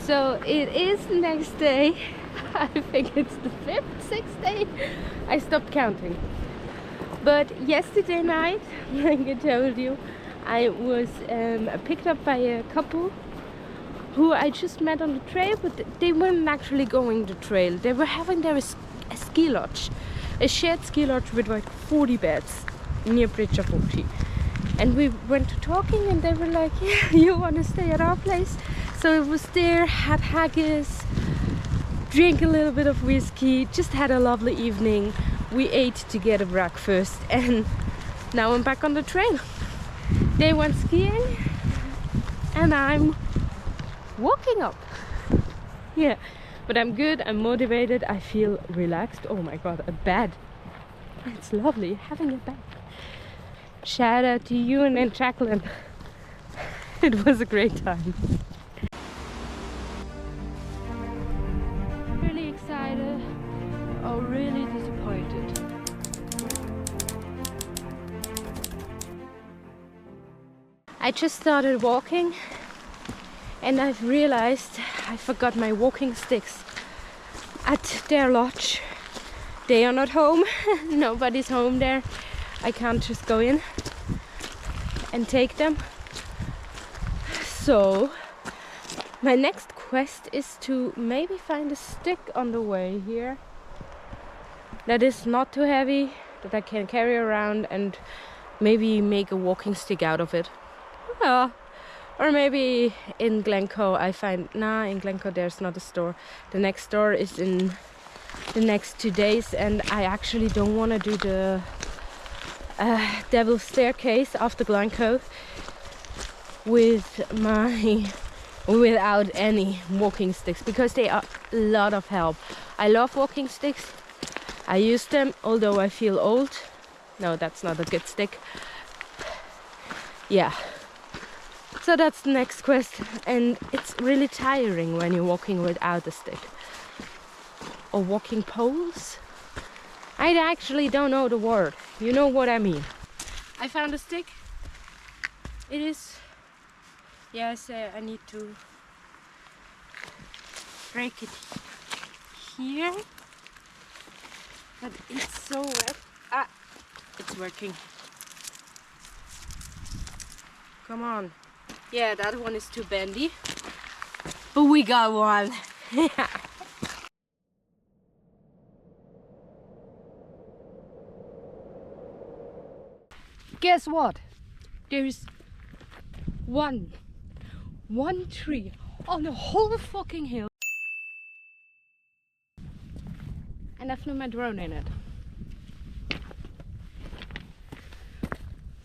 So it is the next day. I think it's the 5th, 6th day. I stopped counting. But yesterday night, like I told you, I was picked up by a couple who I just met on the trail, but they weren't actually going the trail. They were having their a ski lodge, a shared ski lodge with like 40 beds near Bridge of 40. And we went to talking and they were like, yeah, you want to stay at our place? So it was there, had haggis, drank a little bit of whiskey, just had a lovely evening. We ate together breakfast and now I'm back on the trail. They went skiing and I'm walking up. Yeah, but I'm good, I'm motivated, I feel relaxed. Oh my god, a bed. It's lovely having a bed. Shout out to you and Jacqueline. It was a great time. Really excited or really disappointed. I just started walking and I've realized I forgot my walking sticks at their lodge. They are not home. Nobody's home there. I can't just go in and take them. So my next quest is to maybe find a stick on the way here that is not too heavy, that I can carry around and maybe make a walking stick out of it. Or maybe in Glencoe I find, in Glencoe there's not a store. The next store is in the next 2 days and I actually don't want to do the Devil's Staircase after Glencoe without any walking sticks, because they are a lot of help. I love walking sticks. I use them although I feel old. No, that's not a good stick. Yeah. So that's the next quest, and it's really tiring when you're walking without a stick. Or walking poles. I actually don't know the word. You know what I mean. I found a stick. It is... Yes, I need to break it here. But it's so wet. It's working. Come on. Yeah, that one is too bendy. But we got one. Guess what? There's one tree on the whole fucking hill. And I flew my drone in it.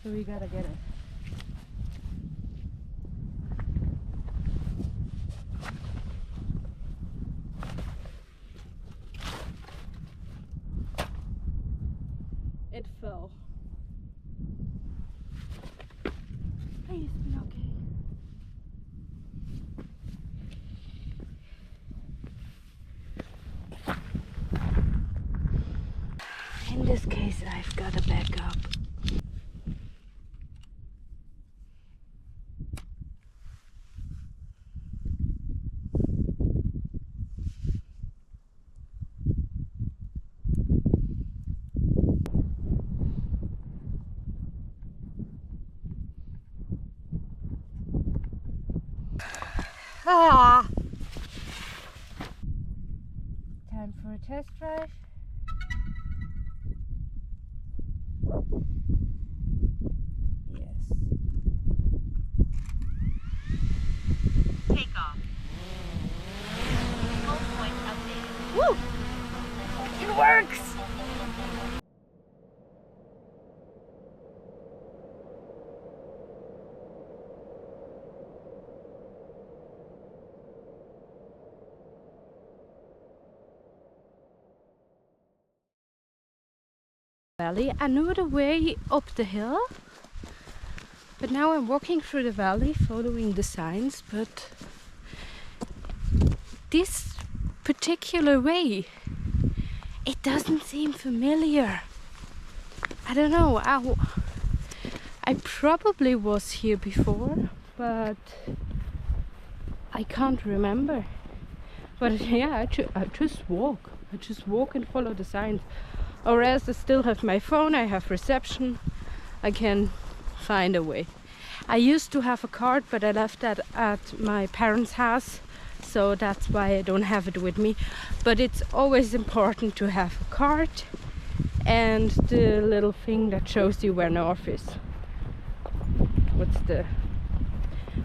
So we gotta get it. It fell. Please be okay. In this case, I've got to back up. Time for a test drive. Yes. Take off. Full point updated. Woo! It works! Valley. I knew the way up the hill, but now I'm walking through the valley following the signs, but this particular way, it doesn't seem familiar. I don't know, I probably was here before, but I can't remember. But yeah, I just walk. I just walk and follow the signs. Or else I still have my phone, I have reception. I can find a way. I used to have a card, but I left that at my parents' house. So that's why I don't have it with me. But it's always important to have a card and the little thing that shows you where north is. What's the...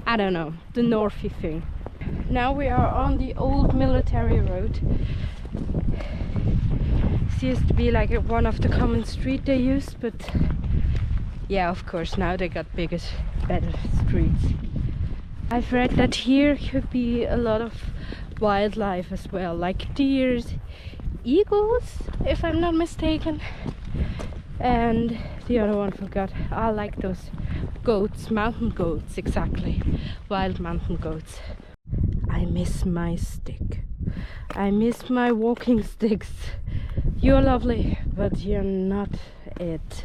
I don't know, the northy thing. Now we are on the old military road. It used to be like one of the common street they used, but yeah, of course now they got bigger, better streets. I've read that here could be a lot of wildlife as well, like deers, eagles, if I'm not mistaken, and the other one forgot. I like those goats, mountain goats, exactly, wild mountain goats. I miss my stick. I miss my walking sticks. You're lovely, but you're not it.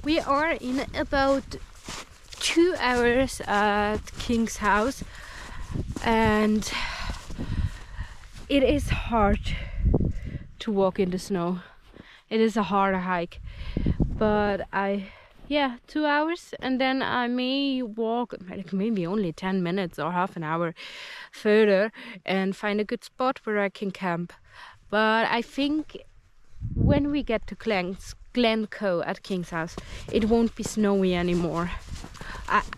We are in about 2 hours at King's house, and it is hard to walk in the snow. It is a harder hike, but 2 hours, and then I may walk like maybe only 10 minutes or half an hour further and find a good spot where I can camp. But I think when we get to Glencoe at King's house, it won't be snowy anymore.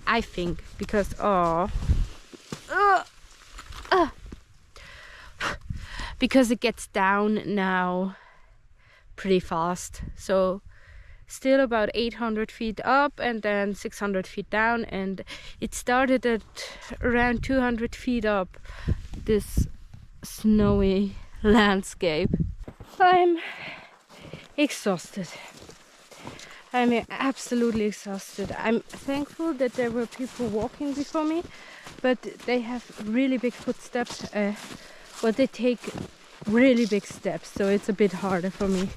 I think, because because it gets down now pretty fast. So still about 800 feet up and then 600 feet down, and it started at around 200 feet up, this snowy landscape. I'm exhausted. I'm absolutely exhausted. I'm thankful that there were people walking before me, but they have really big footsteps. They take really big steps, so it's a bit harder for me.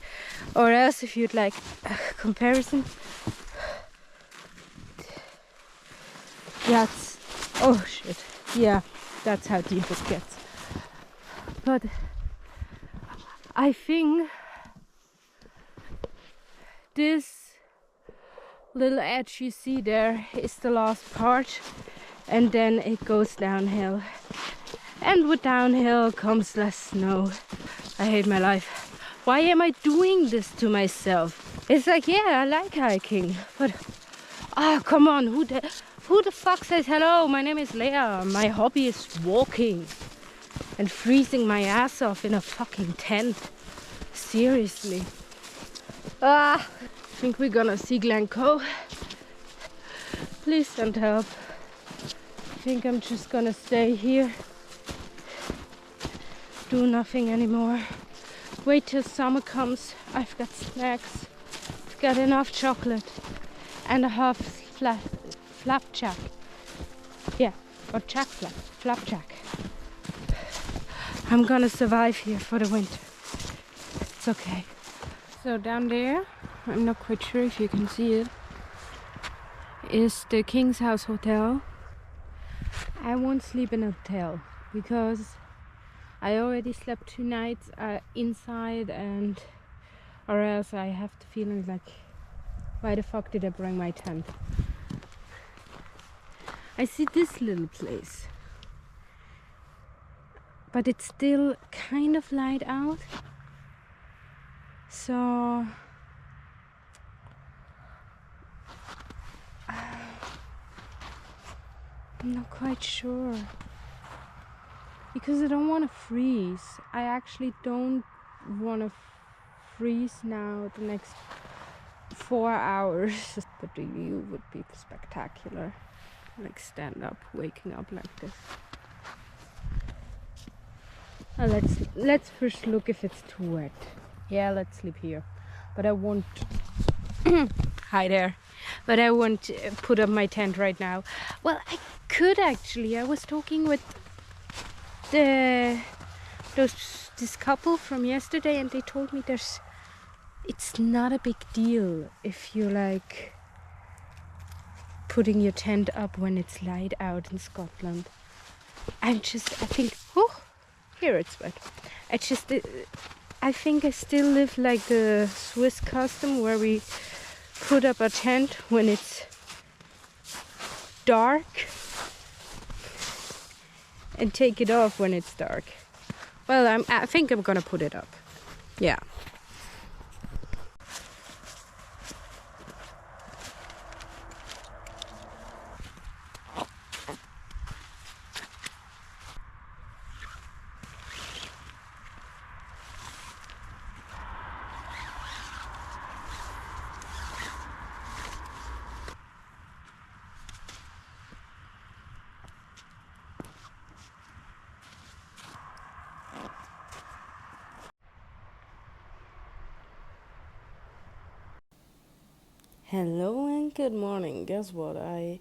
Or else, if you'd like a comparison, that's... oh shit. Yeah, that's how deep it gets. But I think this little edge you see there is the last part, and then it goes downhill, and with downhill comes less snow. I hate my life. Why am I doing this to myself? It's like, yeah, I like hiking, but come on, who the fuck says hello? My name is Leah. My hobby is walking and freezing my ass off in a fucking tent. Seriously. I think we're gonna see Glencoe. Please send help. I think I'm just gonna stay here, do nothing anymore, wait till summer comes. I've got snacks, I've got enough chocolate and a half flapjack. Yeah, or flapjack. I'm gonna survive here for the winter. It's okay. So down there, I'm not quite sure if you can see it, is the King's House Hotel. I won't sleep in a hotel because I already slept 2 nights inside, or else I have the feeling like, why the fuck did I bring my tent? I see this little place, but it's still kind of light out. So I'm not quite sure, because I don't want to freeze. I actually don't want to freeze now the next 4 hours. But the view would be spectacular. Like stand up, waking up like this. Let's first look if it's too wet. Yeah, let's sleep here. But I won't... Hi there. But I won't put up my tent right now. Well, I could actually. I was talking with this couple from yesterday, and they told me it's not a big deal if you like putting your tent up when it's light out in Scotland. I think, oh, here it's wet. I think I still live like the Swiss custom where we put up a tent when it's dark and take it off when it's dark. Well, I think I'm gonna put it up. Yeah. Hello and good morning. Guess what? I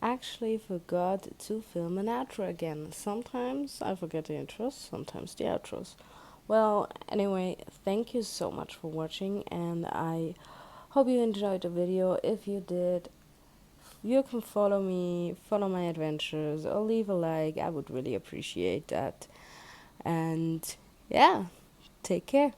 actually forgot to film an outro again. Sometimes I forget the intros, sometimes the outros. Well, anyway, thank you so much for watching, and I hope you enjoyed the video. If you did, you can follow me, follow my adventures, or leave a like. I would really appreciate that. And yeah, take care.